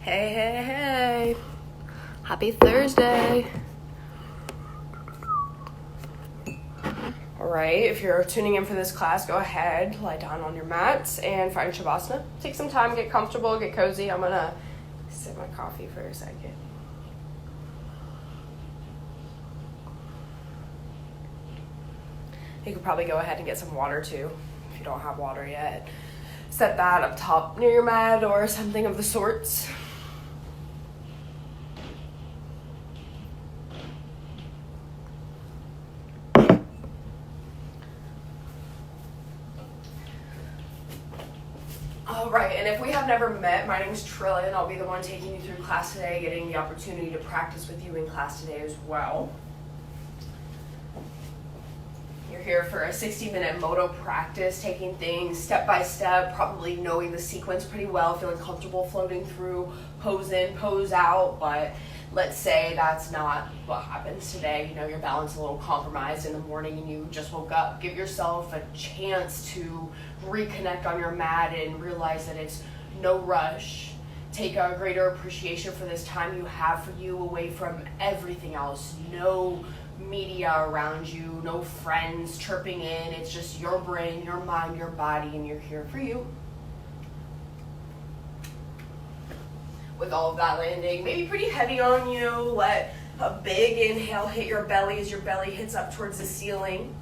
Hey, hey, hey. Happy Thursday. Alright, if you're tuning in for this class, go ahead, lie down on your mats and find Shavasana. Take some time, get comfortable, get cozy. I'm gonna sip my coffee for a second. You could probably go ahead and get some water too, if you don't have water yet. Set that up top near your mat or something of the sorts. All right, and if we have never met, my name is Trillian. I'll be the one taking you through class today, getting the opportunity to practice with you in class today as well. You're here for a 60-minute moto practice, taking things step by step, probably knowing the sequence pretty well, feeling comfortable floating through pose in, pose out, but let's say that's not what happens today. You know, your balance is a little compromised in the morning and you just woke up. Give yourself a chance to reconnect on your mat and realize that it's no rush. Take a greater appreciation for this time you have for you away from everything else. No media around you, no friends chirping in. It's just your brain, your mind, your body, and you're here for you. With all of that landing, maybe pretty heavy on you. Let a big inhale hit your belly as your belly hits up towards the ceiling.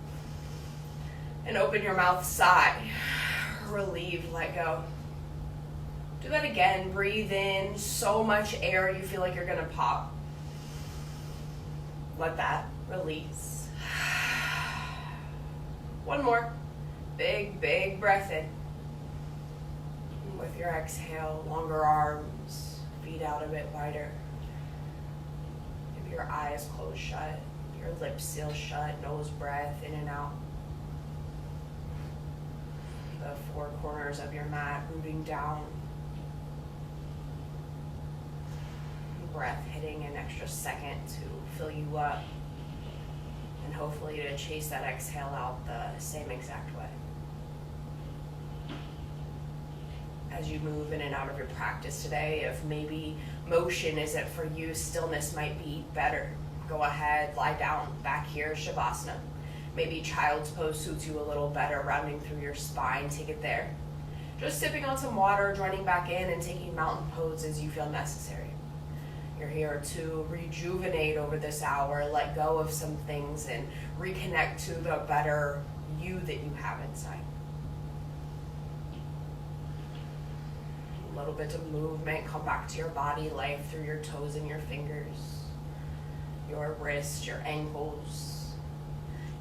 And open your mouth, sigh. Relieved, let go. Do that again. Breathe in so much air you feel like you're gonna pop. Let that release. One more. Big, big breath in. With your exhale, longer arms, feet out a bit wider. Maybe your eyes closed shut, your lips sealed shut, nose breath in and out. The four corners of your mat rooting down. Breath hitting an extra second to fill you up. And hopefully to chase that exhale out the same exact way. As you move in and out of your practice today, if maybe motion isn't for you, stillness might be better. Go ahead, lie down, back here, Shavasana. Maybe child's pose suits you a little better, rounding through your spine, take it there. Just sipping on some water, joining back in and taking mountain pose as you feel necessary. You're here to rejuvenate over this hour, let go of some things and reconnect to the better you that you have inside. A little bit of movement, come back to your body life through your toes and your fingers, your wrists, your ankles.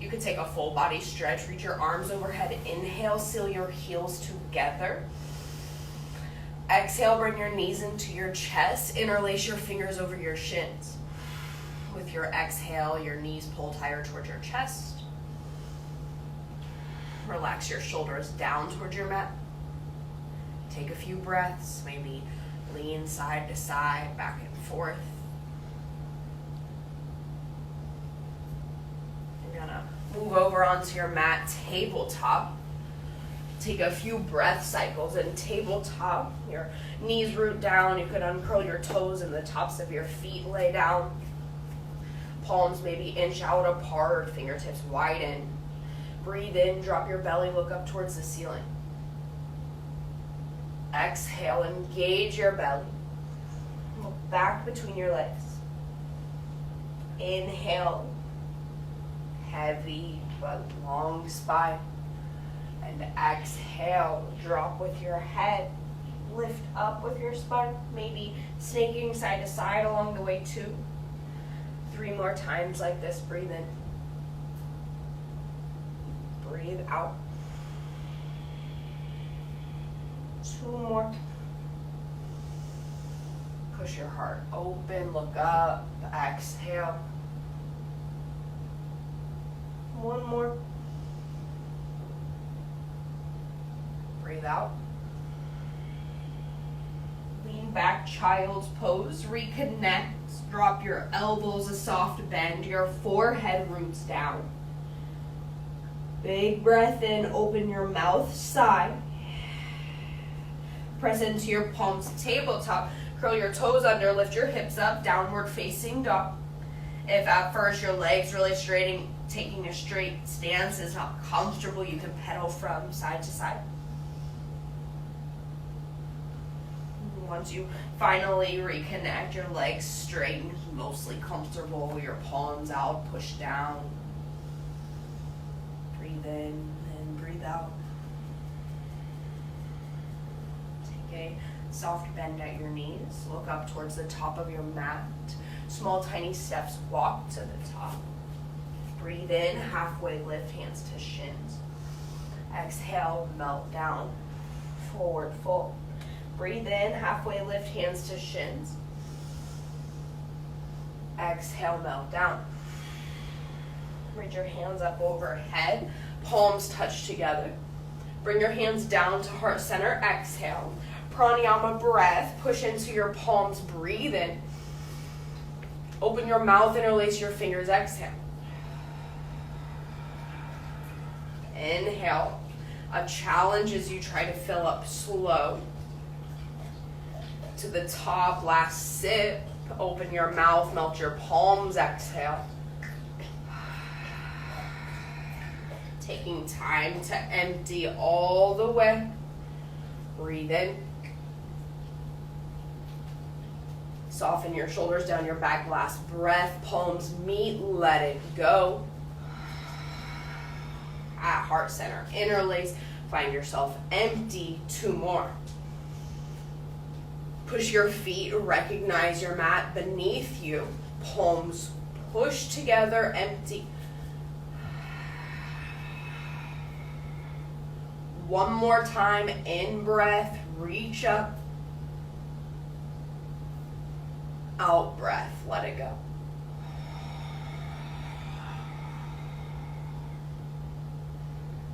You could take a full body stretch, reach your arms overhead, inhale, seal your heels together. Exhale, bring your knees into your chest, interlace your fingers over your shins. With your exhale, your knees pull higher towards your chest. Relax your shoulders down towards your mat. Take a few breaths, maybe lean side to side, back and forth. You're gonna move over onto your mat, tabletop. Take a few breath cycles in tabletop. Your knees root down. You could uncurl your toes and the tops of your feet lay down. Palms maybe inch out apart, fingertips widen. Breathe in, drop your belly, look up towards the ceiling. Exhale, engage your belly. Look back between your legs. Inhale, heavy but long spine. And exhale, drop with your head. Lift up with your spine, maybe snaking side to side along the way too. 3 more times like this, breathe in. Breathe out. 2 more. Push your heart open, look up, exhale. 1 more. Breathe out. Lean back, child's pose. Reconnect. Drop your elbows a soft bend. Your forehead roots down. Big breath in. Open your mouth. Sigh. Press into your palms, tabletop. Curl your toes under, lift your hips up, downward facing dog. If at first your legs really straight, taking a straight stance is not comfortable, you can pedal from side to side. Once you finally reconnect, your legs straight and mostly comfortable, your palms out, push down. Breathe in and breathe out. Take a soft bend at your knees. Look up towards the top of your mat. Small, tiny steps, walk to the top. Breathe in, halfway lift, hands to shins. Exhale, melt down, forward fold. Breathe in, halfway lift, hands to shins. Exhale, melt down. Reach your hands up overhead, palms touch together. Bring your hands down to heart center, exhale. Pranayama breath, push into your palms, breathe in. Open your mouth, interlace your fingers, exhale. Inhale. A challenge as you try to fill up slow. To the top, last sip. Open your mouth, melt your palms, exhale. Taking time to empty all the way. Breathe in. Soften your shoulders down your back, last breath. Palms meet, let it go. At heart center, interlace. Find yourself empty. 2 more. Push your feet, recognize your mat beneath you. Palms push together, empty. 1 more time, in breath, reach up. Out breath, let it go.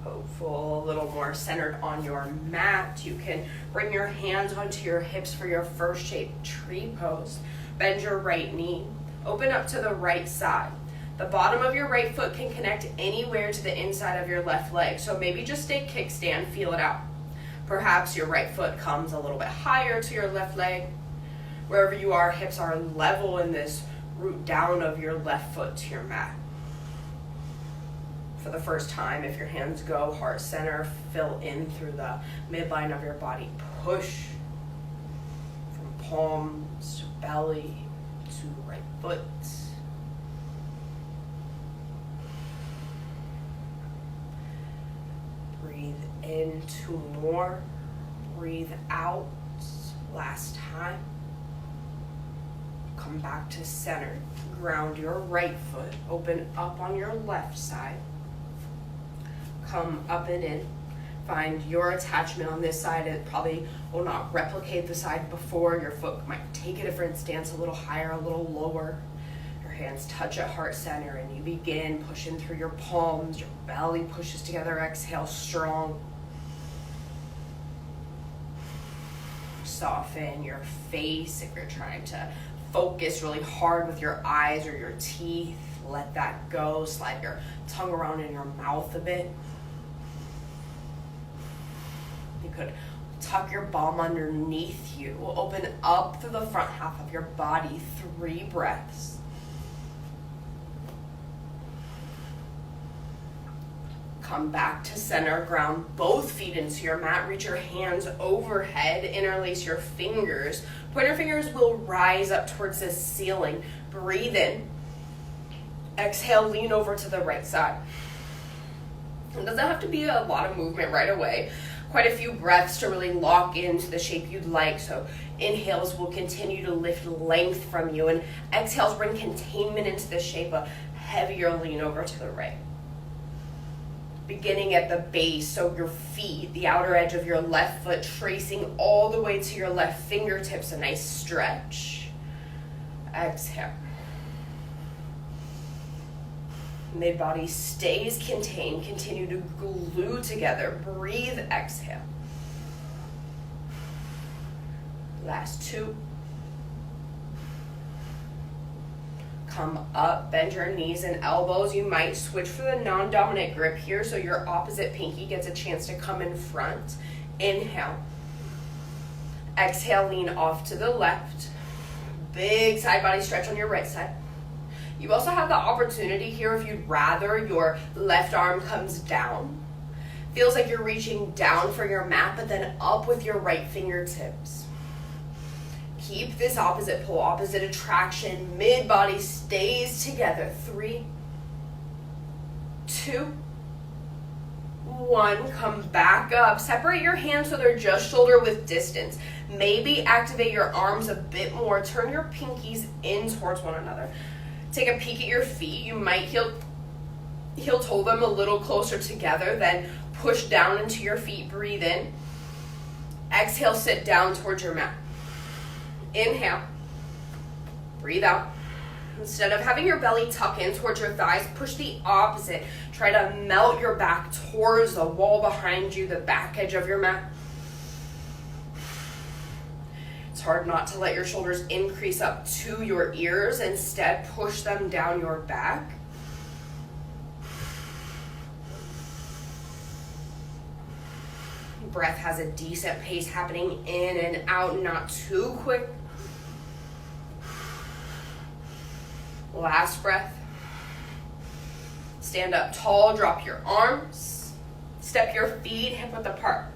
Hopeful, a little more centered on your mat. You can bring your hands onto your hips for your first shape tree pose. Bend your right knee. Open up to the right side. The bottom of your right foot can connect anywhere to the inside of your left leg. So maybe just stay kickstand, feel it out. Perhaps your right foot comes a little bit higher to your left leg. Wherever you are, hips are level in this root down of your left foot to your mat. For the first time, if your hands go heart center, fill in through the midline of your body. Push from palms to belly to right foot. Breathe in 2 more. Breathe out. Last time. Come back to center. Ground your right foot. Open up on your left side. Come up and in. Find your attachment on this side. It probably will not replicate the side before. Your foot might take a different stance, a little higher, a little lower. Your hands touch at heart center and you begin pushing through your palms. Your belly pushes together. Exhale, strong. Soften your face if you're trying to focus really hard with your eyes or your teeth. Let that go. Slide your tongue around in your mouth a bit. You could tuck your bum underneath you. Open up through the front half of your body. 3 breaths. Come back to center. Ground both feet into your mat. Reach your hands overhead. Interlace your fingers. Pointer fingers will rise up towards the ceiling. Breathe in. Exhale, lean over to the right side. It doesn't have to be a lot of movement right away. Quite a few breaths to really lock into the shape you'd like. So inhales will continue to lift length from you, and exhales bring containment into the shape, a heavier lean over to the right. Beginning at the base, so your feet, the outer edge of your left foot, tracing all the way to your left fingertips, a nice stretch. Exhale. Mid-body stays contained. Continue to glue together. Breathe, exhale. Last 2. Come up, bend your knees and elbows. You might switch for the non-dominant grip here so your opposite pinky gets a chance to come in front. Inhale. Exhale, lean off to the left. Big side body stretch on your right side. You also have the opportunity here, if you'd rather, your left arm comes down. Feels like you're reaching down for your mat, but then up with your right fingertips. Keep this opposite pull, opposite attraction. Mid-body stays together. 3, 2, 1. Come back up. Separate your hands so they're just shoulder width distance. Maybe activate your arms a bit more. Turn your pinkies in towards one another. Take a peek at your feet. You might heel toe them a little closer together, then push down into your feet. Breathe in. Exhale, sit down towards your mat. Inhale. Breathe out. Instead of having your belly tuck in towards your thighs, push the opposite. Try to melt your back towards the wall behind you, the back edge of your mat. It's hard not to let your shoulders increase up to your ears. Instead, push them down your back. Breath has a decent pace happening in and out, not too quick. Last breath. Stand up tall, drop your arms. Step your feet hip width apart.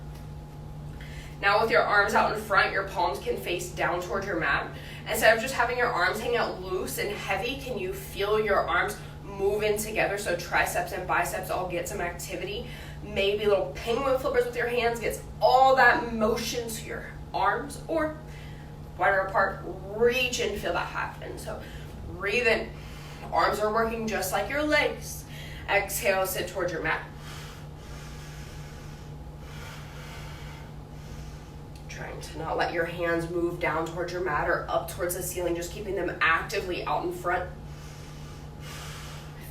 Now with your arms out in front, your palms can face down towards your mat. Instead of just having your arms hang out loose and heavy, can you feel your arms move in together so triceps and biceps all get some activity? Maybe little penguin flippers with your hands gets all that motion to your arms, or wider apart, reach and feel that happen. So breathe in. Arms are working just like your legs. Exhale, sit towards your mat. Trying to not let your hands move down towards your mat or up towards the ceiling, just keeping them actively out in front.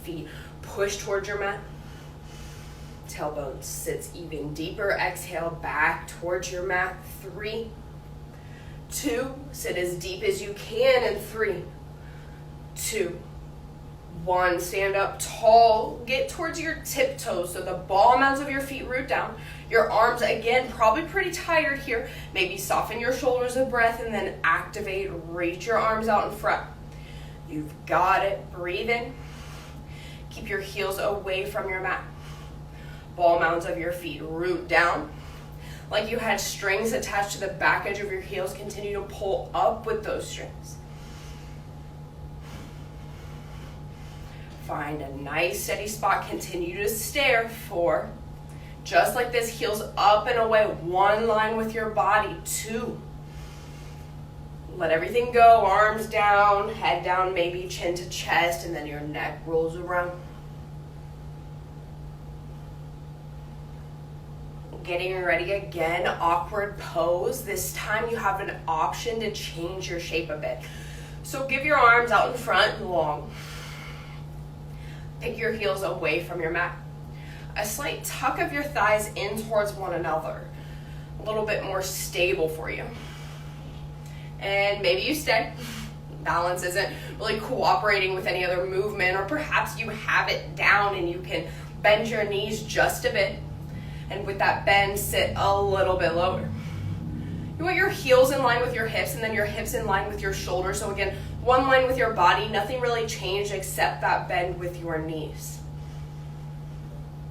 Feet push towards your mat. Tailbone sits even deeper. Exhale, back towards your mat. 3, 2, sit as deep as you can. And 3, 2, 1. Stand up tall. Get towards your tiptoes so the ball mounds of your feet root down. Your arms, again, probably pretty tired here. Maybe soften your shoulders a breath and then activate. Reach your arms out in front. You've got it. Breathe in. Keep your heels away from your mat. Ball mounds of your feet root down. Like you had strings attached to the back edge of your heels, continue to pull up with those strings. Find a nice steady spot. Continue to stare. 4. Just like this, heels up and away. 1 line with your body. 2. Let everything go. Arms down, head down, maybe chin to chest, and then your neck rolls around. Getting ready again, awkward pose. This time you have an option to change your shape a bit. So give your arms out in front, long. Pick your heels away from your mat. A slight tuck of your thighs in towards one another. A little bit more stable for you. And maybe you stay. Balance isn't really cooperating with any other movement, or perhaps you have it down and you can bend your knees just a bit. And with that bend, sit a little bit lower. You want your heels in line with your hips and then your hips in line with your shoulders. So again, 1 line with your body, nothing really changed except that bend with your knees.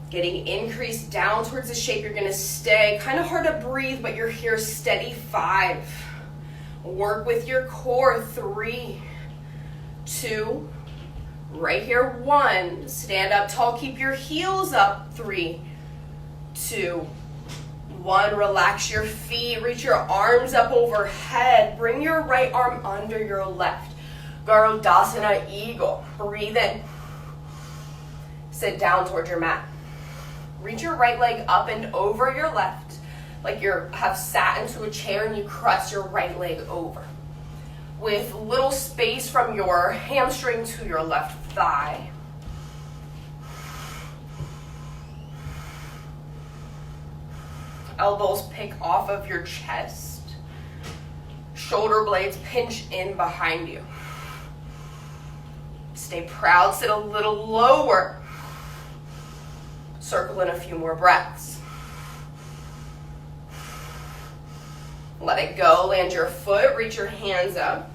Getting increased down towards the shape, you're gonna stay. Kind of hard to breathe, but you're here steady. 5. Work with your core. 3, 2, right here. 1. Stand up tall, keep your heels up. 3, 2, 1. Relax your feet, reach your arms up overhead. Bring your right arm under your left. Garudasana Eagle. Breathe in. Sit down towards your mat. Reach your right leg up and over your left, like you have sat into a chair and you cross your right leg over. With little space from your hamstring to your left thigh. Elbows pick off of your chest. Shoulder blades pinch in behind you. Stay proud, sit a little lower. Circle in a few more breaths. Let it go, land your foot, reach your hands up.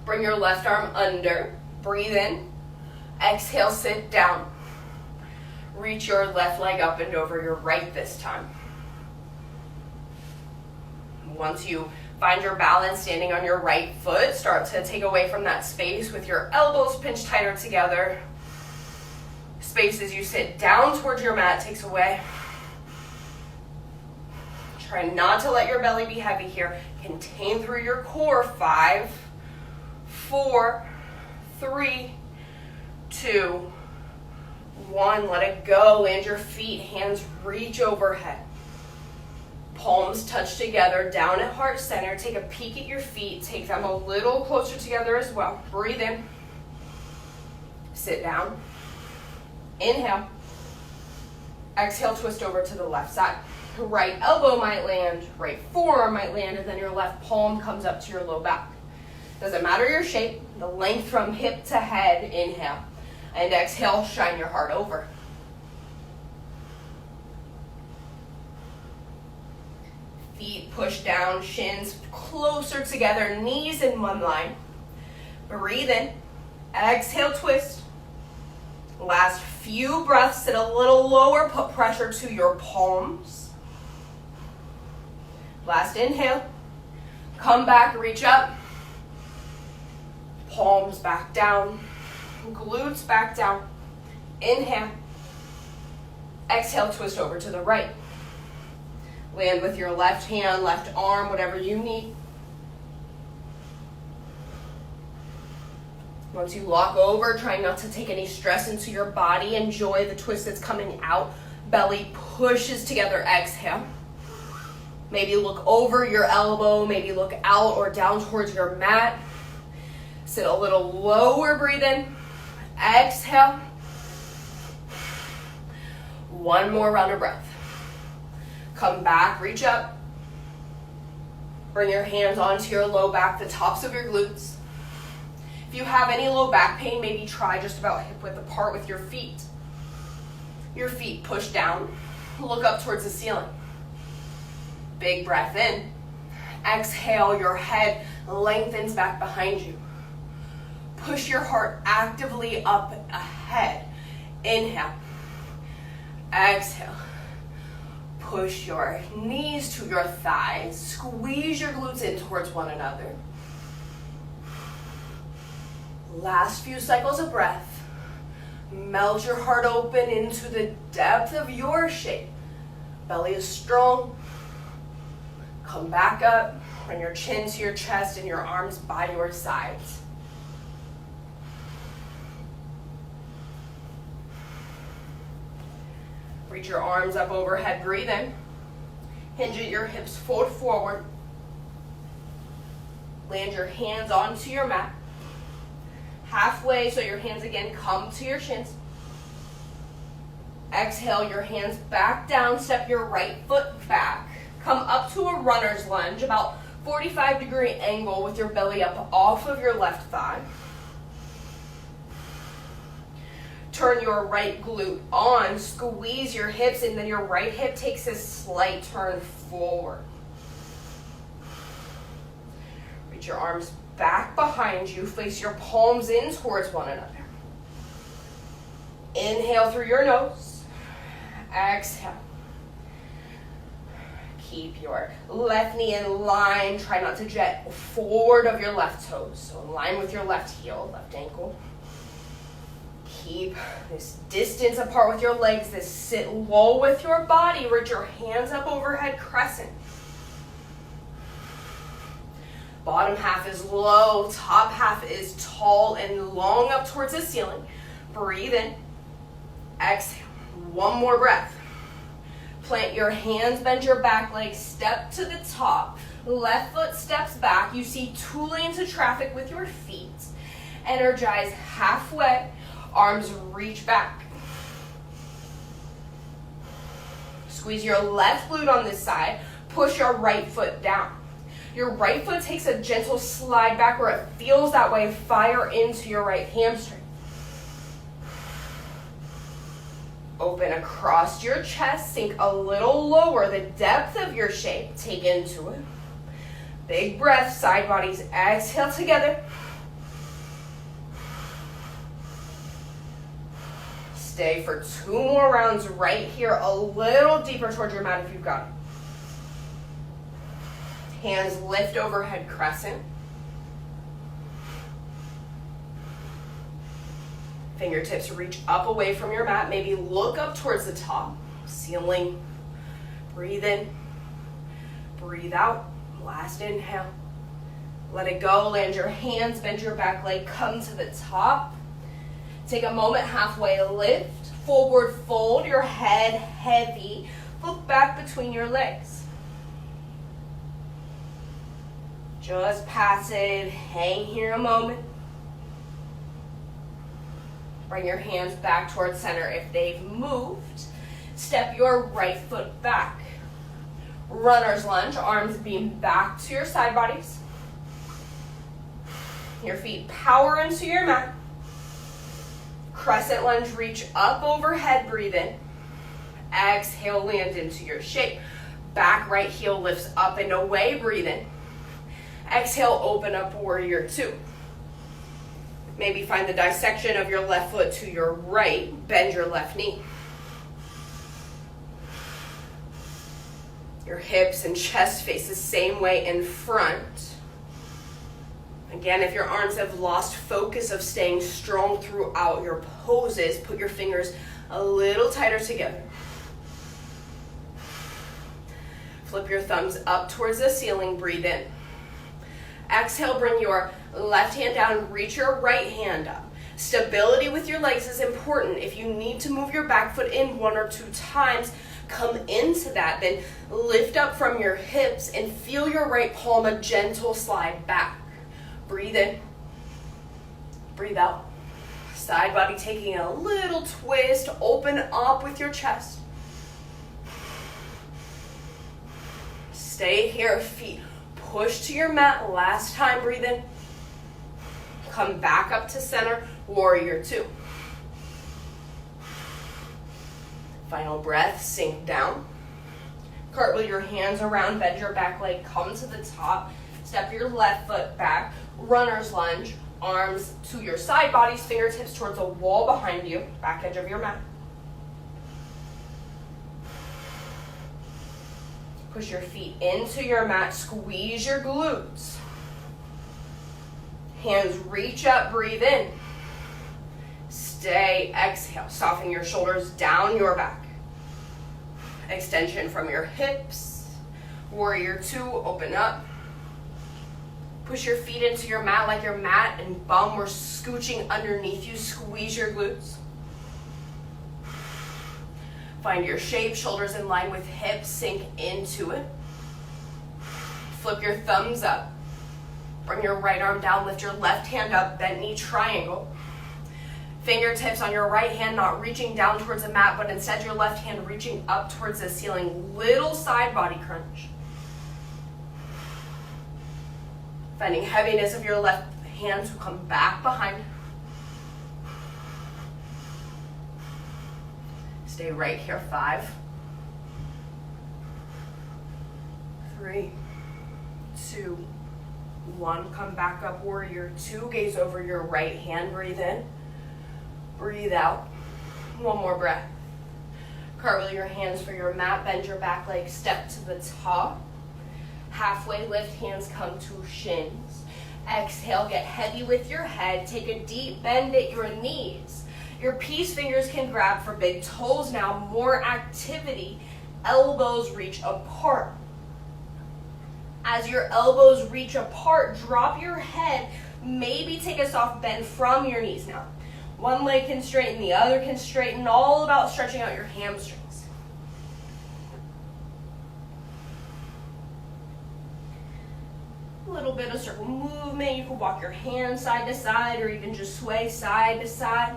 Bring your left arm under, breathe in. Exhale, sit down. Reach your left leg up and over your right this time. Once you find your balance standing on your right foot, start to take away from that space with your elbows pinched tighter together. Space as you sit down towards your mat takes away. Try not to let your belly be heavy here. Contain through your core. 5, 4, 3, 2, 1. Let it go. Land your feet. Hands reach overhead. Palms touch together down at heart center. Take a peek at your feet. Take them a little closer together as well. Breathe in. Sit down. Inhale. Exhale, twist over to the left side. Right elbow might land, right forearm might land, and then your left palm comes up to your low back. Doesn't matter your shape, the length from hip to head. Inhale. And exhale, shine your heart over. Feet push down, shins closer together, knees in one line. Breathe in. Exhale, twist. Last few breaths, sit a little lower, put pressure to your palms. Last inhale. Come back, reach up. Palms back down. Glutes back down. Inhale. Exhale, twist over to the right. Land with your left hand, left arm, whatever you need. Once you lock over, try not to take any stress into your body. Enjoy the twist that's coming out. Belly pushes together. Exhale. Maybe look over your elbow. Maybe look out or down towards your mat. Sit a little lower. Breathe in. Exhale. One more round of breath. Come back. Reach up. Bring your hands onto your low back, the tops of your glutes. If you have any low back pain, maybe try just about hip width apart with your feet. Your feet push down. Look up towards the ceiling. Big breath in. Exhale, your head lengthens back behind you. Push your heart actively up ahead. Inhale. Exhale. Push your knees to your thighs. Squeeze your glutes in towards one another. Last few cycles of breath. Melt your heart open into the depth of your shape. Belly is strong. Come back up. Bring your chin to your chest and your arms by your sides. Reach your arms up overhead. Breathe in. Hinge at your hips, fold forward. Land your hands onto your mat. Halfway, so your hands again come to your shins. Exhale, your hands back down. Step your right foot back. Come up to a runner's lunge, about 45-degree angle with your belly up off of your left thigh. Turn your right glute on, squeeze your hips, and then your right hip takes a slight turn forward. Reach your arms back behind you, face your palms in towards one another. Inhale through your nose. Exhale. Keep your left knee in line. Try not to jet forward of your left toes. So in line with your left heel, left ankle. Keep this distance apart with your legs. This sit low with your body. Reach your hands up overhead, crescent. Bottom half is low. Top half is tall and long up towards the ceiling. Breathe in. Exhale. One more breath. Plant your hands, bend your back leg, step to the top. Left foot steps back. You see 2 lanes of traffic with your feet. Energize halfway. Arms reach back. Squeeze your left glute on this side. Push your right foot down. Your right foot takes a gentle slide back where it feels that way. Fire into your right hamstring. Open across your chest. Sink a little lower. The depth of your shape. Take into it. Big breath, side bodies, exhale together. Stay for 2 more rounds right here, a little deeper towards your mat if you've got it. Hands lift overhead crescent. Fingertips reach up away from your mat. Maybe look up towards the top, ceiling. Breathe in, breathe out. Last inhale. Let it go. Land your hands, bend your back leg, come to the top. Take a moment, halfway lift, forward fold, your head heavy. Look back between your legs. Just passive, hang here a moment. Bring your hands back towards center. If they've moved, step your right foot back. Runner's lunge, arms beam back to your side bodies. Your feet power into your mat. Crescent lunge, reach up overhead, breathe in. Exhale, land into your shape. Back right heel lifts up and away, breathe in. Exhale, open up, warrior 2. Maybe find the dissection of your left foot to your right, bend your left knee. Your hips and chest face the same way in front. Again, if your arms have lost focus of staying strong throughout your poses, put your fingers a little tighter together. Flip your thumbs up towards the ceiling, breathe in. Exhale, bring your left hand down, reach your right hand up. Stability with your legs is important. If you need to move your back foot in 1 or 2 times, come into that. Then lift up from your hips and feel your right palm a gentle slide back. Breathe in, breathe out. Side body taking a little twist, open up with your chest. Stay here, feet push to your mat. Last time, breathe in. Come back up to center, warrior 2. Final breath, sink down. Cartwheel your hands around, bend your back leg, come to the top. Step your left foot back, runner's lunge, arms to your side bodies, fingertips towards a wall behind you, back edge of your mat. Push your feet into your mat, squeeze your glutes. Hands reach up, breathe in. Stay, exhale. Soften your shoulders down your back. Extension from your hips. Warrior 2, open up. Push your feet into your mat like your mat and bum were scooching underneath you. Squeeze your glutes. Find your shape, shoulders in line with hips, sink into it. Flip your thumbs up. Bring your right arm down, lift your left hand up, bent knee triangle. Fingertips on your right hand, not reaching down towards the mat, but instead your left hand reaching up towards the ceiling. Little side body crunch. Finding heaviness of your left hand to come back behind. Stay right here, 5, 3, 2, 1. Come back up, warrior 2. Gaze over your right hand, breathe in. Breathe out. 1 more breath. Cartwheel your hands for your mat, bend your back leg, step to the top. Halfway lift, hands come to shins. Exhale, get heavy with your head. Take a deep bend at your knees. Your peace fingers can grab for big toes now. More activity. Elbows reach apart. As your elbows reach apart, drop your head. Maybe take a soft bend from your knees now. One leg can straighten, the other can straighten. All about stretching out your hamstrings. A little bit of circle movement. You can walk your hands side to side or even just sway side to side.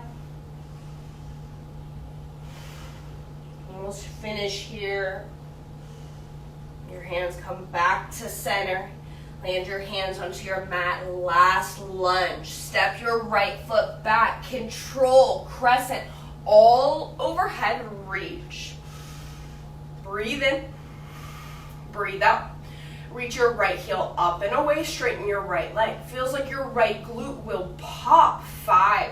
Almost finish here. Your hands come back to center. Land your hands onto your mat. Last lunge. Step your right foot back. Control crescent. All overhead reach. Breathe in. Breathe out. Reach your right heel up and away, straighten your right leg. Feels like your right glute will pop. 5.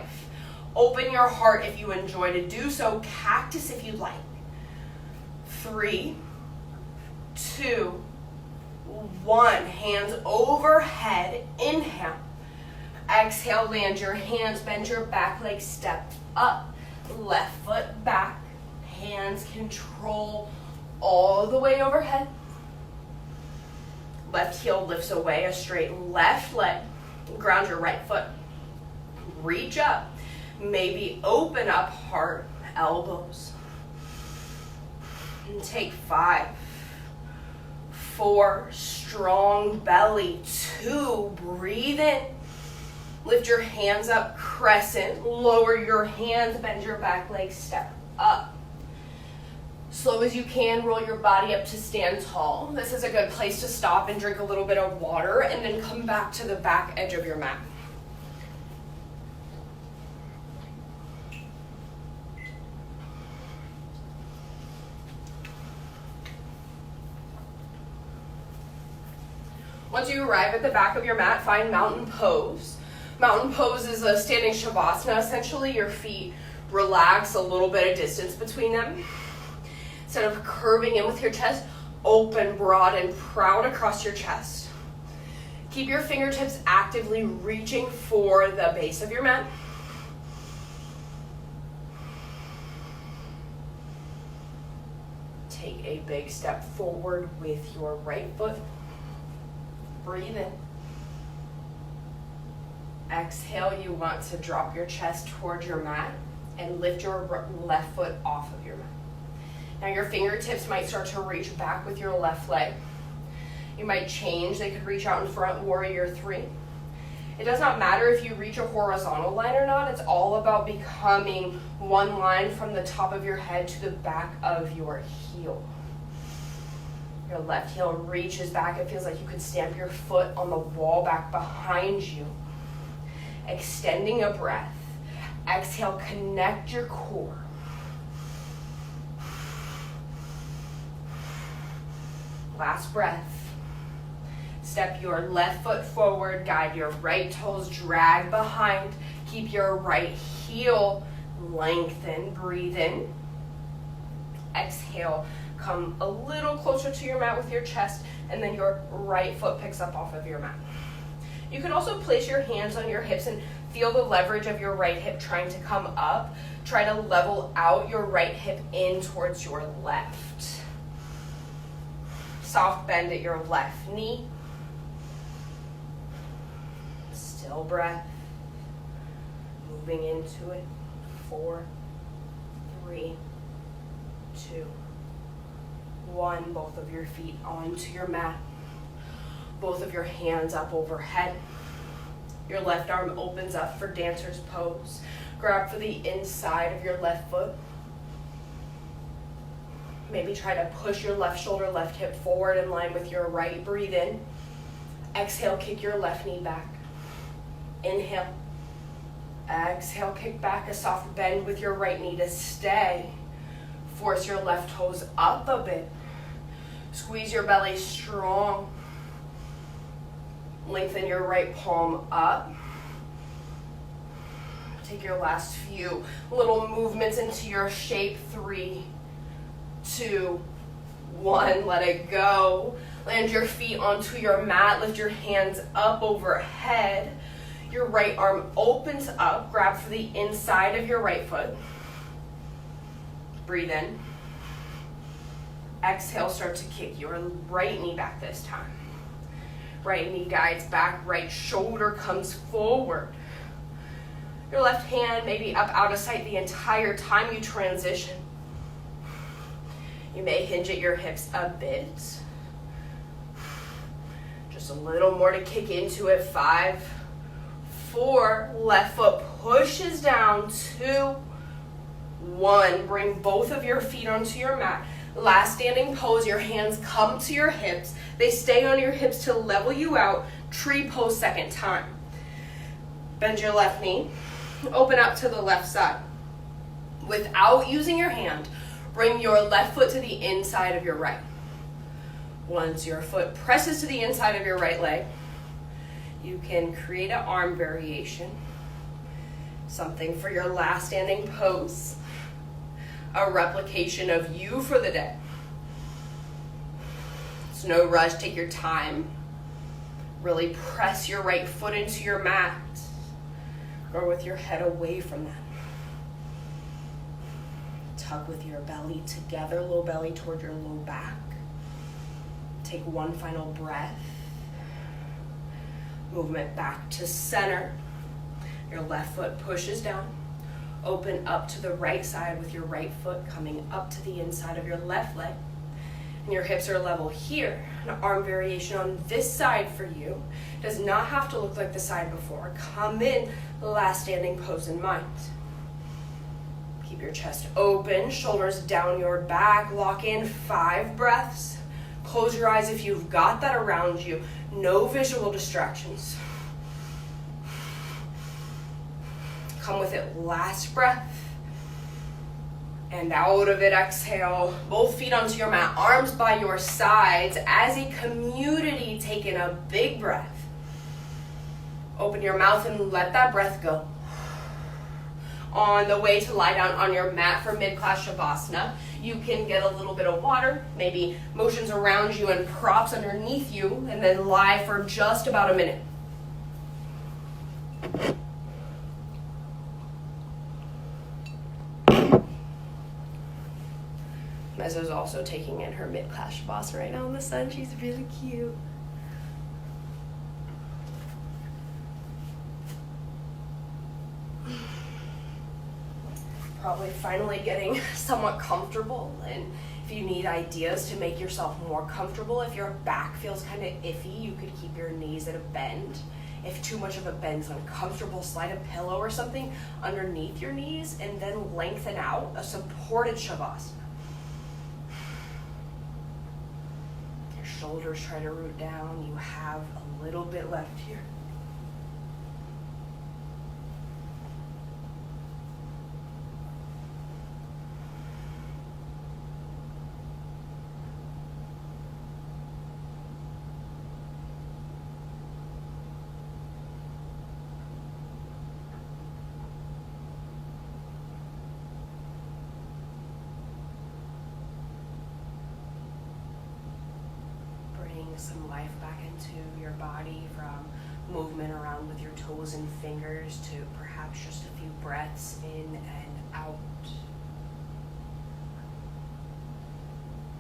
Open your heart if you enjoy to do so. Cactus if you'd like. 3, 2, 1. Hands overhead. Inhale. Exhale, land your hands, bend your back leg, step up. Left foot back. Hands control all the way overhead. Left heel lifts away, a straight left leg. Ground your right foot. Reach up. Maybe open up heart, elbows. And take 5, 4, strong belly. 2, breathe in. Lift your hands up, crescent. Lower your hands, bend your back leg, step up. Slow as you can, roll your body up to stand tall. This is a good place to stop and drink a little bit of water and then come back to the back edge of your mat. Once you arrive at the back of your mat, find mountain pose. Mountain pose is a standing shavasana. Essentially, your feet relax, a little bit of distance between them. Instead of curving in with your chest, open, broad, and proud across your chest. Keep your fingertips actively reaching for the base of your mat. Take a big step forward with your right foot. Breathe in. Exhale, you want to drop your chest towards your mat and lift your left foot off of your mat. Now your fingertips might start to reach back with your left leg. You might change. They could reach out in front, warrior 3. It does not matter if you reach a horizontal line or not. It's all about becoming one line from the top of your head to the back of your heel. Your left heel reaches back. It feels like you could stamp your foot on the wall back behind you. Extending a breath. Exhale, connect your core. Last breath. Step your left foot forward, guide your right toes, drag behind. Keep your right heel lengthened. Breathe in. Exhale, come a little closer to your mat with your chest, and then your right foot picks up off of your mat. You can also place your hands on your hips and feel the leverage of your right hip trying to come up. Try to level out your right hip in towards your left. Soft bend at your left knee. Still breath. Moving into it. 4, 3, 2, 1. Both of your feet onto your mat. Both of your hands up overhead. Your left arm opens up for dancer's pose. Grab for the inside of your left foot. Maybe try to push your left shoulder, left hip forward in line with your right. Breathe in. Exhale, kick your left knee back. Inhale. Exhale, kick back, a soft bend with your right knee to stay. Force your left toes up a bit. Squeeze your belly strong. Lengthen your right palm up. Take your last few little movements into your shape. 3, 2, 1. Let it go. Land your feet onto your mat. Lift your hands up overhead. Your right arm opens up. Grab for the inside of your right foot. Breathe in. Exhale, start to kick your right knee back this time. Right knee guides back, right shoulder comes forward. Your left hand may be up out of sight the entire time you transition. You may hinge at your hips a bit. Just a little more to kick into it. 5, 4, left foot pushes down. 2, 1. Bring both of your feet onto your mat. Last standing pose, your hands come to your hips. They stay on your hips to level you out. Tree pose second time. Bend your left knee. Open up to the left side. Without using your hand, bring your left foot to the inside of your right. Once your foot presses to the inside of your right leg, you can create an arm variation, something for your last standing pose, a replication of you for the day. It's no rush, take your time. Really press your right foot into your mat, or with your head away from that. Tuck with your belly together, low belly toward your low back. Take one final breath. Movement back to center. Your left foot pushes down. Open up to the right side with your right foot coming up to the inside of your left leg. And your hips are level here. An arm variation on this side for you. Does not have to look like the side before. Come in, last standing pose in mind. Keep your chest open, shoulders down your back. Lock in 5 breaths. Close your eyes if you've got that around you. No visual distractions. Come with it, last breath. And out of it, exhale. Both feet onto your mat, arms by your sides. As a community, take in a big breath. Open your mouth and let that breath go. On the way to lie down on your mat for mid-class Shavasana, you can get a little bit of water, maybe motions around you and props underneath you, and then lie for just about a minute. Mezzo's also taking in her mid-class Shavasana right now in the sun. She's really cute. Probably finally getting somewhat comfortable, and if you need ideas to make yourself more comfortable, if your back feels kind of iffy, you could keep your knees at a bend. If too much of a bend's uncomfortable, slide a pillow or something underneath your knees and then lengthen out a supported Shavasana. Your shoulders try to root down. You have a little bit left here. Some life back into your body, from movement around with your toes and fingers to perhaps just a few breaths in and out.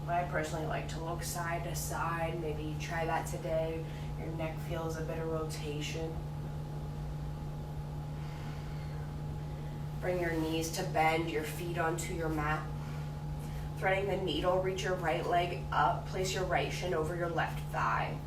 I personally like to look side to side. Maybe you try that today. Your neck feels a bit of rotation. Bring your knees to bend, your feet onto your mat. Threading the needle, reach your right leg up, place your right shin over your left thigh.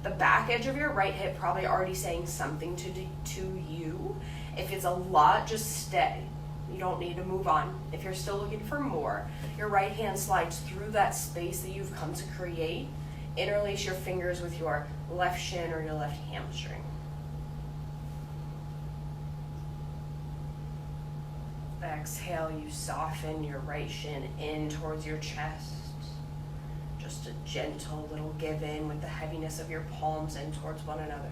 The back edge of your right hip probably already saying something to you. If it's a lot, just stay. You don't need to move on. If you're still looking for more, your right hand slides through that space that you've come to create. Interlace your fingers with your left shin or your left hamstring. Exhale, you soften your right shin in towards your chest. Just a gentle little give in with the heaviness of your palms in towards one another.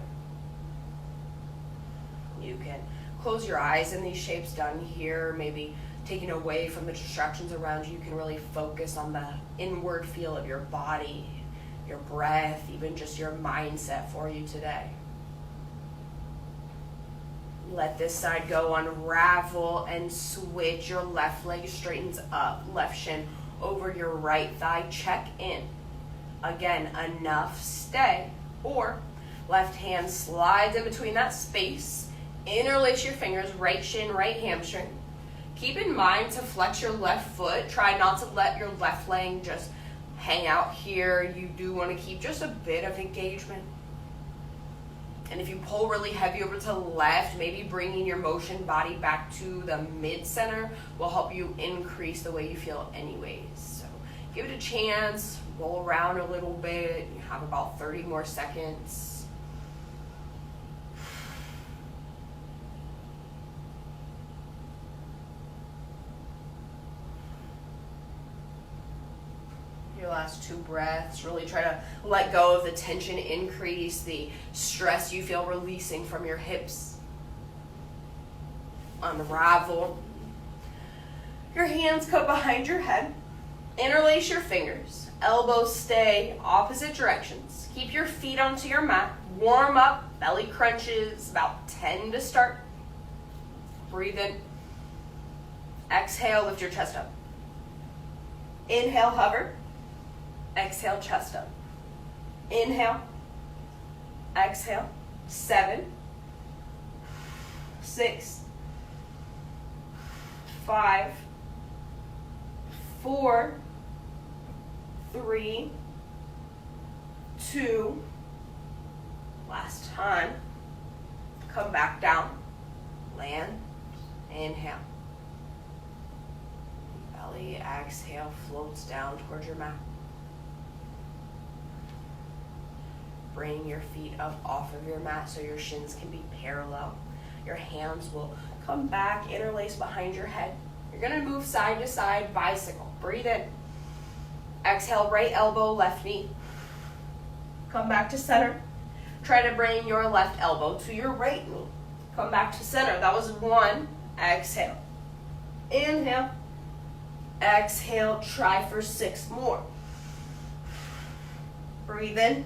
You can close your eyes in these shapes down here, maybe taking away from the distractions around you. You can really focus on the inward feel of your body, your breath, even just your mindset for you today. Let this side go, unravel and switch. Your left leg straightens up, left shin over your right thigh, check in. Again, enough, stay. Or left hand slides in between that space, interlace your fingers, right shin, right hamstring. Keep in mind to flex your left foot. Try not to let your left leg just hang out here. You do want to keep just a bit of engagement. And if you pull really heavy over to the left, maybe bringing your motion body back to the mid-center will help you increase the way you feel anyways. So give it a chance, roll around a little bit. You have about 30 more seconds. Your last 2 breaths. Really try to let go of the tension increase, the stress you feel releasing from your hips. Unravel. Your hands come behind your head. Interlace your fingers. Elbows stay opposite directions. Keep your feet onto your mat. Warm up. Belly crunches. About 10 to start. Breathe in. Exhale, lift your chest up. Inhale, hover. Exhale, chest up. Inhale. Exhale. 7, 6, 5, 4, 3, 2. Last time. Come back down. Land. Inhale. Belly, exhale, floats down towards your mat. Bring your feet up off of your mat so your shins can be parallel. Your hands will come back, interlace behind your head. You're going to move side to side, bicycle. Breathe in. Exhale, right elbow, left knee. Come back to center. Try to bring your left elbow to your right knee. Come back to center. That was 1. Exhale. Inhale. Exhale. Try for 6 more. Breathe in.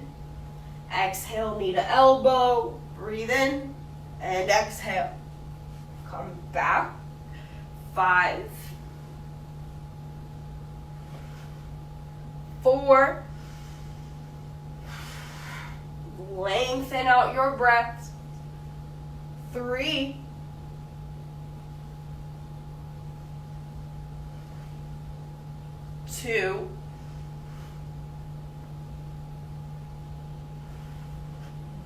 Exhale, knee to elbow. Breathe in and exhale. Come back. 5, 4. Lengthen out your breath. 3, 2,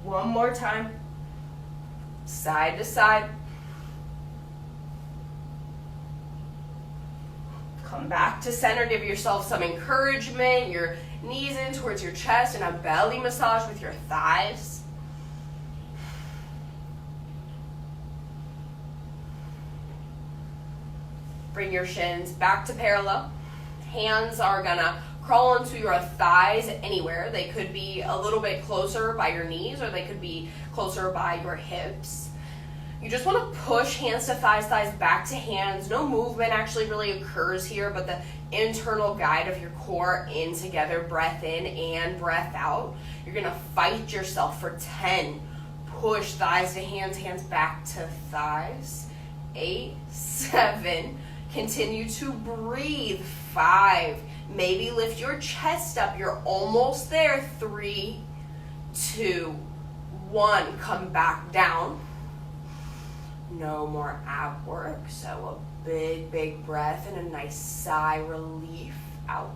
1 more time. Side to side. Come back to center. Give yourself some encouragement. Your knees in towards your chest and a belly massage with your thighs. Bring your shins back to parallel. Hands are gonna crawl into your thighs anywhere. They could be a little bit closer by your knees or they could be closer by your hips. You just want to push hands to thighs, thighs back to hands. No movement actually really occurs here, but the internal guide of your core in together, breath in and breath out. You're going to fight yourself for 10. Push thighs to hands, hands back to thighs. 8, 7. Continue to breathe. 5. Maybe lift your chest up. You're almost there. 3, 2, 1. Come back down. No more ab work. So a big, big breath and a nice sigh, relief out.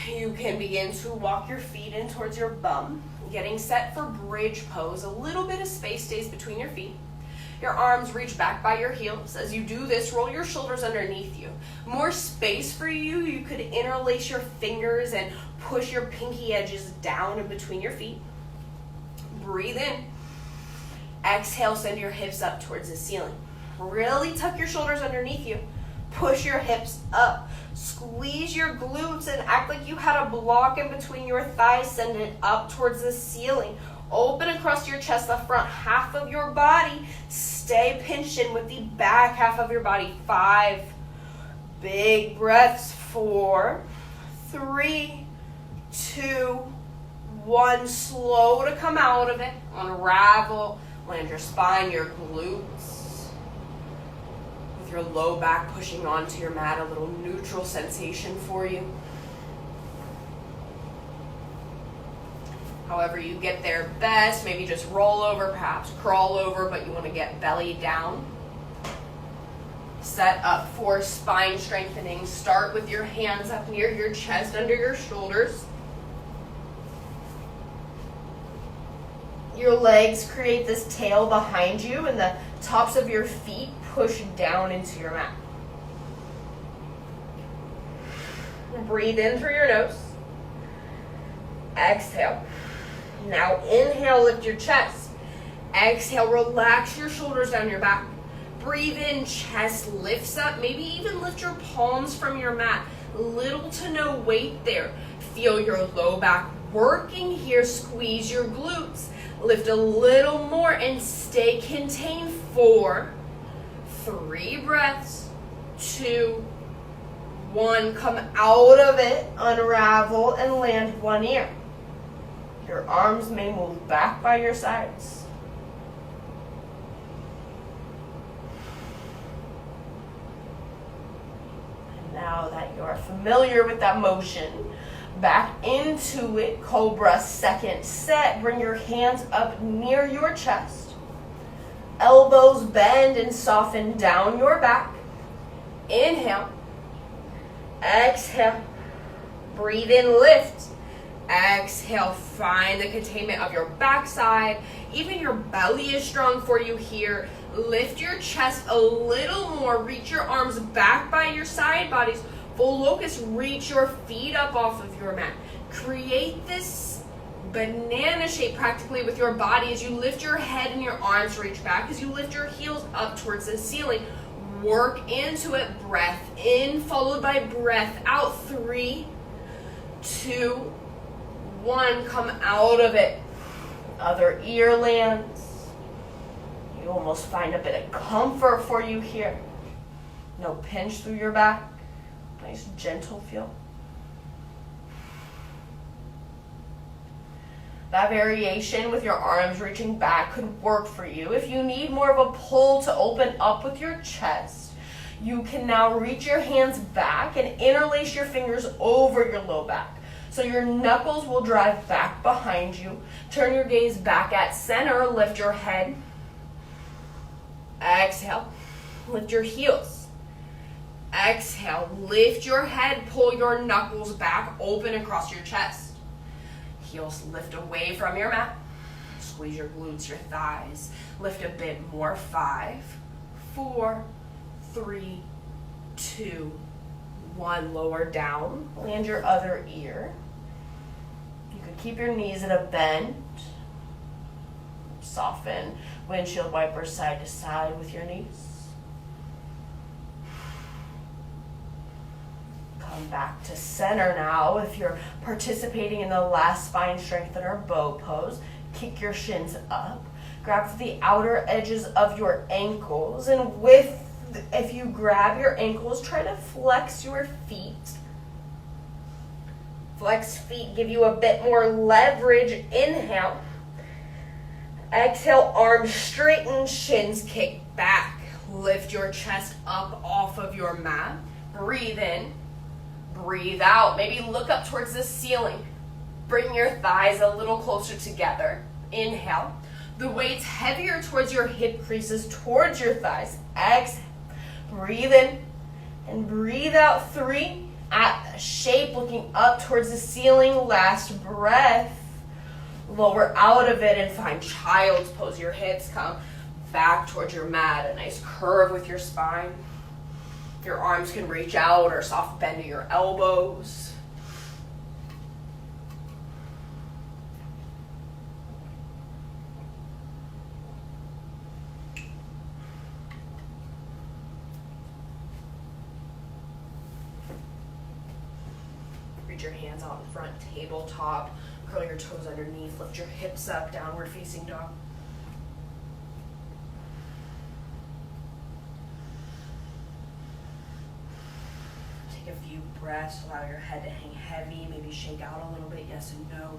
You can begin to walk your feet in towards your bum, getting set for bridge pose. A little bit of space stays between your feet. Your arms reach back by your heels. As you do this, roll your shoulders underneath you. More space for you. You could interlace your fingers and push your pinky edges down in between your feet. Breathe in. Exhale, send your hips up towards the ceiling. Really tuck your shoulders underneath you. Push your hips up. Squeeze your glutes and act like you had a block in between your thighs. Send it up towards the ceiling. Open across your chest, the front half of your body. Stay pinched in with the back half of your body. 5 big breaths. 4, 3, 2, 1. Slow to come out of it. Unravel. Land your spine, your glutes. With your low back pushing onto your mat, a little neutral sensation for you. However you get there best, maybe just roll over, perhaps crawl over, but you want to get belly down. Set up for spine strengthening. Start with your hands up near your chest, under your shoulders. Your legs create this tail behind you and the tops of your feet push down into your mat. Breathe in through your nose. Exhale. Now inhale, lift your chest. Exhale, relax your shoulders down your back. breathe in, chest lifts up. Maybe even lift your palms from your mat. Little to no weight there. Feel your low back working here. Squeeze your glutes. Lift a little more and stay contained. 4, 3 breaths, 2, 1. Come out of it, unravel, and land one ear. Your arms may move back by your sides. And now that you're familiar with that motion, back into it, Cobra, second set. Bring your hands up near your chest. Elbows bend and soften down your back. Inhale. Exhale. Breathe in, lift. Exhale, find the containment of your backside. Even your belly is strong for you here. Lift your chest a little more. Reach your arms back by your side bodies. Full locust, reach your feet up off of your mat. Create this banana shape practically with your body as you lift your head and your arms reach back, as you lift your heels up towards the ceiling. Work into it. Breath in, followed by breath out. 3, 2, 1. Come out of it. Other ear lands. You almost find a bit of comfort for you here. No pinch through your back. Nice gentle feel. That variation with your arms reaching back could work for you. If you need more of a pull to open up with your chest, you can now reach your hands back and interlace your fingers over your low back. So your knuckles will drive back behind you. Turn your gaze back at center. Lift your head. Exhale. Lift your heels. Exhale. Lift your head. Pull your knuckles back. Open across your chest. Heels lift away from your mat. Squeeze your glutes, your thighs. Lift a bit more. 5, 4, 3, 2, 1. Lower down. Land your other ear. You could keep your knees at a bend. Soften. Windshield wipers side to side with your knees. Come back to center now. If you're participating in the last spine strengthener, bow pose, kick your shins up. Grab for the outer edges of your ankles, and if you grab your ankles, try to flex your feet. Flex feet give you a bit more leverage. Inhale. Exhale, arms straighten, shins kick back. Lift your chest up off of your mat. Breathe in. Breathe out. Maybe look up towards the ceiling. Bring your thighs a little closer together. Inhale. The weight's heavier towards your hip creases, towards your thighs. Exhale. Breathe in and breathe out. 3. At a shape, looking up towards the ceiling. Last breath. Lower out of it and find child's pose. Your hips come back towards your mat. A nice curve with your spine. Your arms can reach out or soft bend to your elbows. Reach your hands out in front, tabletop. Curl your toes underneath. Lift your hips up, downward facing dog. Take a few breaths. Allow your head to hang heavy. Maybe shake out a little bit, yes and no.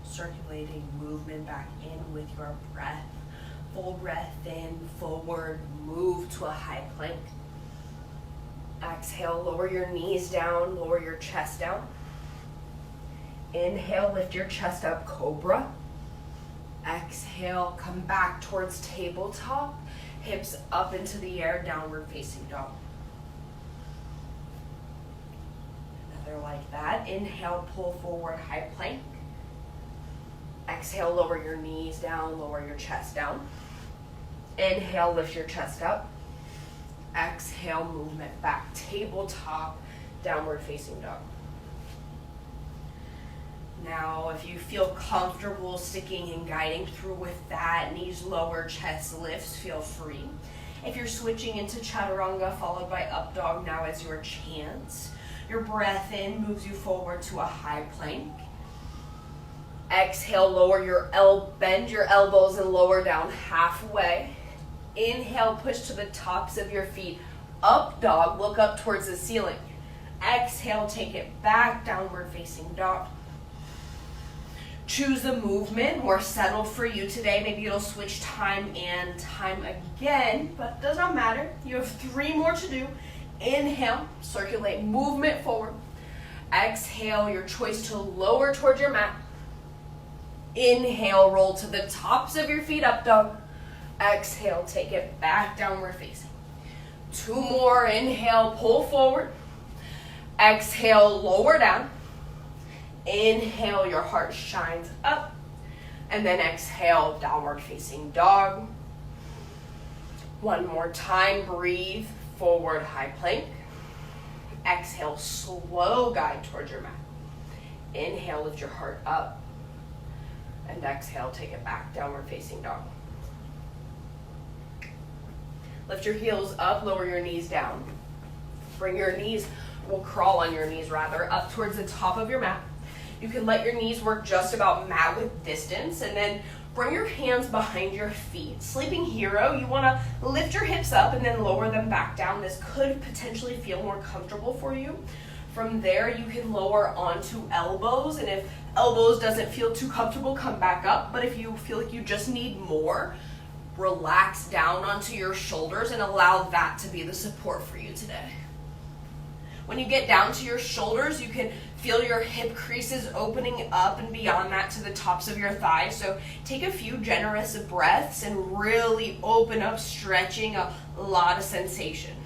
Circulating movement back in with your breath. Full breath in, forward, move to a high plank. Exhale, lower your knees down, lower your chest down. Inhale, lift your chest up, cobra. Exhale, come back towards tabletop. Hips up into the air, downward facing dog. Another like that. Inhale, pull forward, high plank. Exhale, lower your knees down, lower your chest down. Inhale, lift your chest up. Exhale, movement back, tabletop, downward facing dog. Now, if you feel comfortable sticking and guiding through with that, knees lower, chest lifts, feel free. If you're switching into chaturanga followed by up dog, now is your chance. Your breath in moves you forward to a high plank. Exhale, bend your elbows and lower down halfway. Inhale, push to the tops of your feet. Up dog, look up towards the ceiling. Exhale, take it back, downward facing dog. Choose a movement more settled for you today. Maybe it'll switch time and time again, but does not matter. You have 3 more to do. Inhale, circulate movement forward. Exhale, your choice to lower towards your mat. Inhale, roll to the tops of your feet, up dog. Exhale, take it back, downward facing. 2 more, inhale, pull forward. Exhale, lower down. Inhale, your heart shines up. And then exhale, downward facing dog. 1 more time, breathe, forward high plank. Exhale, slow guide towards your mat. Inhale, lift your heart up. And exhale, take it back, downward facing dog. Lift your heels up, lower your knees down. Bring your knees, crawl on your knees rather, up towards the top of your mat. You can let your knees work just about mat width distance, and then bring your hands behind your feet. Sleeping hero, you want to lift your hips up and then lower them back down. This could potentially feel more comfortable for you. From there, you can lower onto elbows, and if elbows doesn't feel too comfortable, come back up. But if you feel like you just need more, relax down onto your shoulders and allow that to be the support for you today. When you get down to your shoulders, you can feel your hip creases opening up and beyond that to the tops of your thighs. So take a few generous breaths and really open up, stretching a lot of sensation.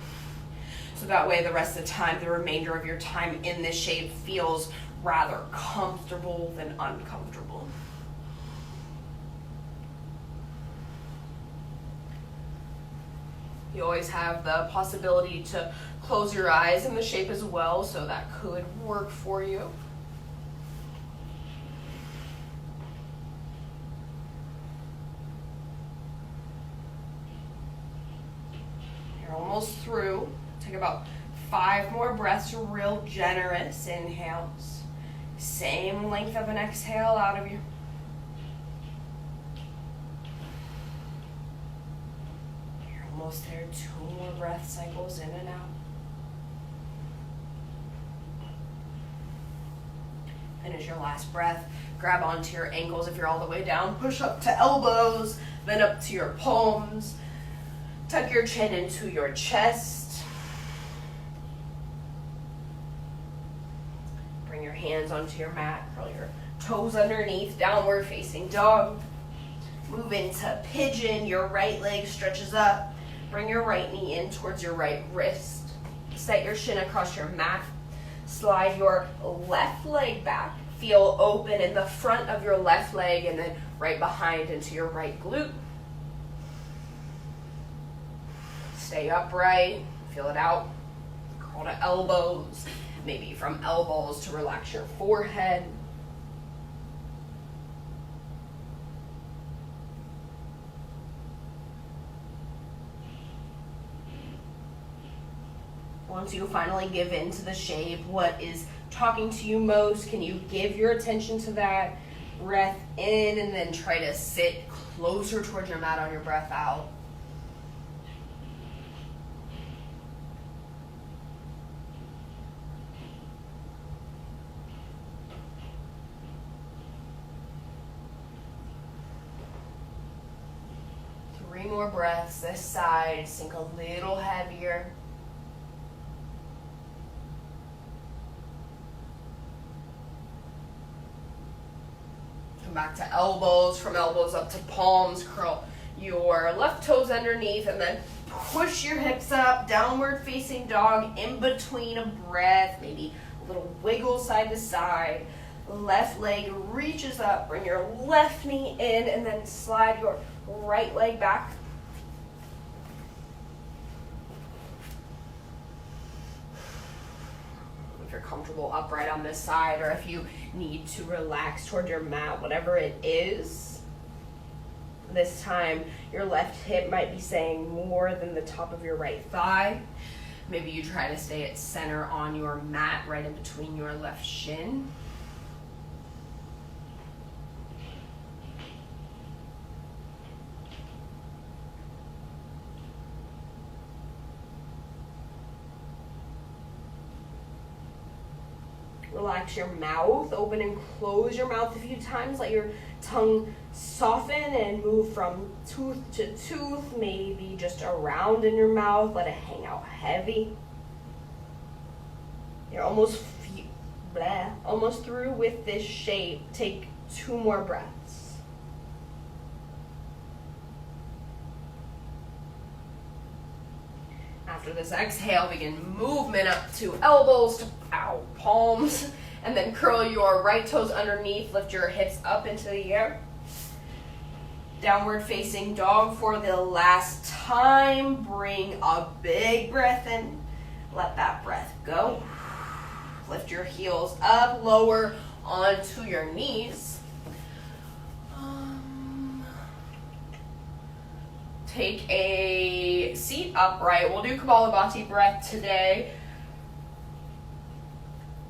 So that way the rest of the time, the remainder of your time in this shape feels rather comfortable than uncomfortable. You always have the possibility to close your eyes in the shape as well, so that could work for you. You're almost through. Take about 5 more breaths, real generous inhales. Same length of an exhale out of you. You're almost there. 2 more breath cycles in and out. Finish your last breath. Grab onto your ankles if you're all the way down. Push up to elbows, then up to your palms. Tuck your chin into your chest. Bring your hands onto your mat. Curl your toes underneath. Downward facing dog. Move into pigeon. Your right leg stretches up. Bring your right knee in towards your right wrist. Set your shin across your mat. Slide your left leg back. Feel open in the front of your left leg and then right behind into your right glute. Stay upright. Feel it out. Curl to elbows. Maybe from elbows to relax your forehead. Once you finally give in to the shape, what is talking to you most? Can you give your attention to that? Breath in and then try to sit closer towards your mat on your breath out. Three more breaths this side, sink a little heavier. Back to elbows, from elbows up to palms. Curl your left toes underneath and then push your hips up. Downward facing dog in between a breath. Maybe a little wiggle side to side. Left leg reaches up. Bring your left knee in and then slide your right leg back. If you're comfortable upright on this side, or if you need to relax toward your mat, whatever it is. This time, your left hip might be saying more than the top of your right thigh. Maybe you try to stay at center on your mat, right in between your left shin. Relax your mouth, open and close your mouth a few times. Let your tongue soften and move from tooth to tooth, maybe just around in your mouth. Let it hang out heavy. You're almost through with this shape. Take 2 more breaths. After this exhale, begin movement up to elbows, to palms, and then curl your right toes underneath. Lift your hips up into the air. Downward facing dog for the last time. Bring a big breath in. Let that breath go. Lift your heels up, lower onto your knees. Take a seat upright. We'll do Kapalabhati breath today.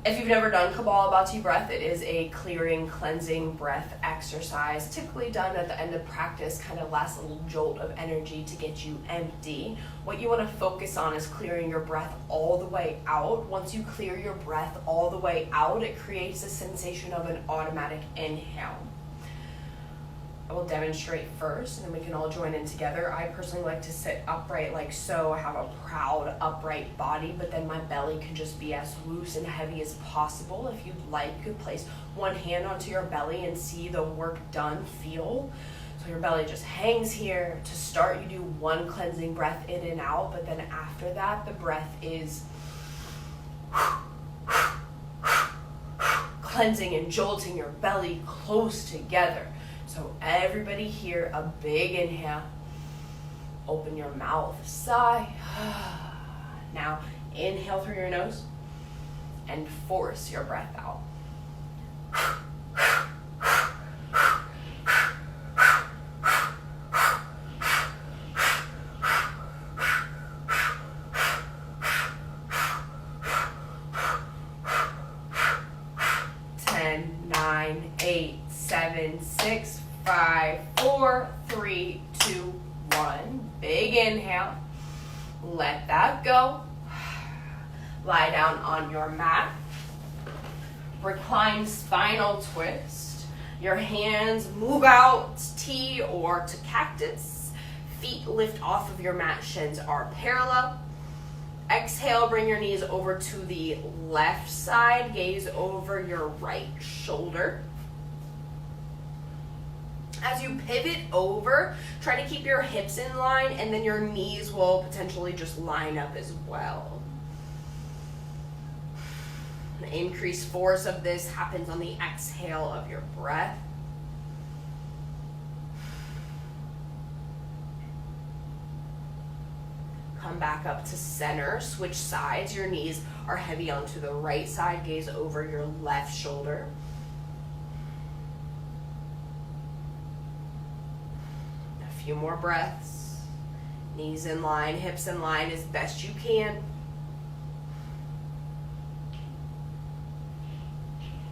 If you've never done Kapalabhati breath, it is a clearing, cleansing breath exercise, typically done at the end of practice, kind of last little jolt of energy to get you empty. What you want to focus on is clearing your breath all the way out. Once you clear your breath all the way out, it creates a sensation of an automatic inhale. I will demonstrate first, and then we can all join in together. I personally like to sit upright like so. I have a proud, upright body, but then my belly can just be as loose and heavy as possible. If you'd like, you could place one hand onto your belly and see the work done, feel. So your belly just hangs here. To start, you do 1 cleansing breath in and out, but then after that, the breath is cleansing and jolting your belly close together. So everybody here, a big inhale. Open your mouth, sigh. Now inhale through your nose and force your breath out. 10, 9, 8, 7, 6, 5, 4, 3, 2, 1. Big inhale. Let that go. Lie down on your mat. Recline spinal twist. Your hands move out, T or to cactus. Feet lift off of your mat. Shins are parallel. Exhale, bring your knees over to the left side. Gaze over your right shoulder. As you pivot over, try to keep your hips in line, and then your knees will potentially just line up as well. The increased force of this happens on the exhale of your breath. Come back up to center, switch sides. Your knees are heavy onto the right side. Gaze over your left shoulder. A few more breaths. Knees in line, hips in line as best you can.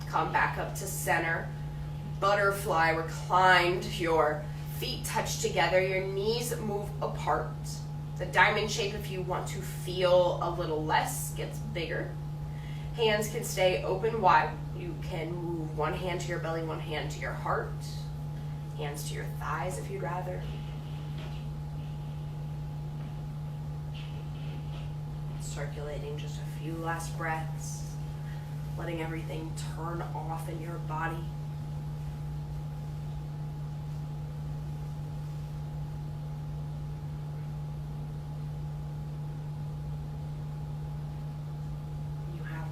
Come back up to center. Butterfly, reclined. Your feet touch together. Your knees move apart. The diamond shape, if you want to feel a little less, gets bigger. Hands can stay open wide. You can move one hand to your belly, one hand to your heart. Hands to your thighs if you'd rather. Circulating just a few last breaths. Letting everything turn off in your body.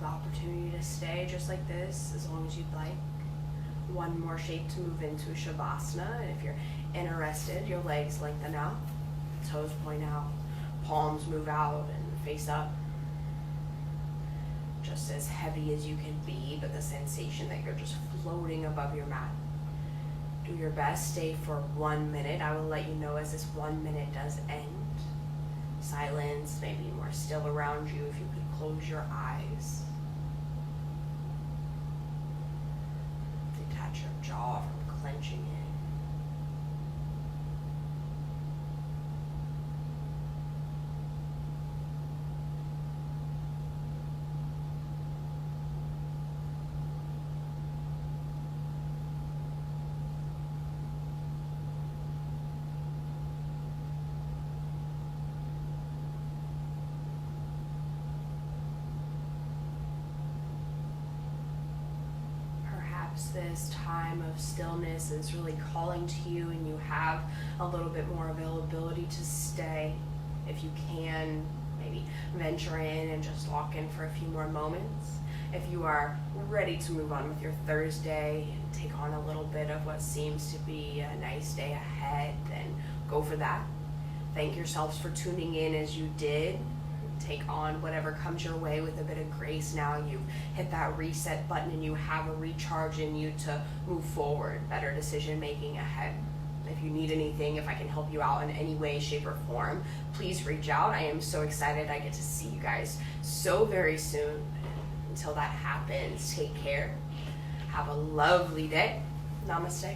Opportunity to stay just like this as long as you'd like. One more shape to move into Shavasana. And if you're interested, your legs lengthen out, toes point out, palms move out and face up. just as heavy as you can be, but the sensation that you're just floating above your mat. Do your best, stay for 1 minute. I will let you know as this 1 minute does end. Silence, maybe more still around you if you could close your eyes. Detach your jaw from clenching in. This time of stillness is really calling to you, and you have a little bit more availability to stay. If you can, maybe venture in and just lock in for a few more moments. If you are ready to move on with your Thursday and take on a little bit of what seems to be a nice day ahead, then go for that. Thank yourselves for tuning in as you did. Take on whatever comes your way with a bit of grace. Now you've hit that reset button and you have a recharge in you to move forward, better decision making ahead. If you need anything, if I can help you out in any way, shape, or form, please reach out. I am so excited I get to see you guys so very soon. Until that happens, take care. Have a lovely day. Namaste.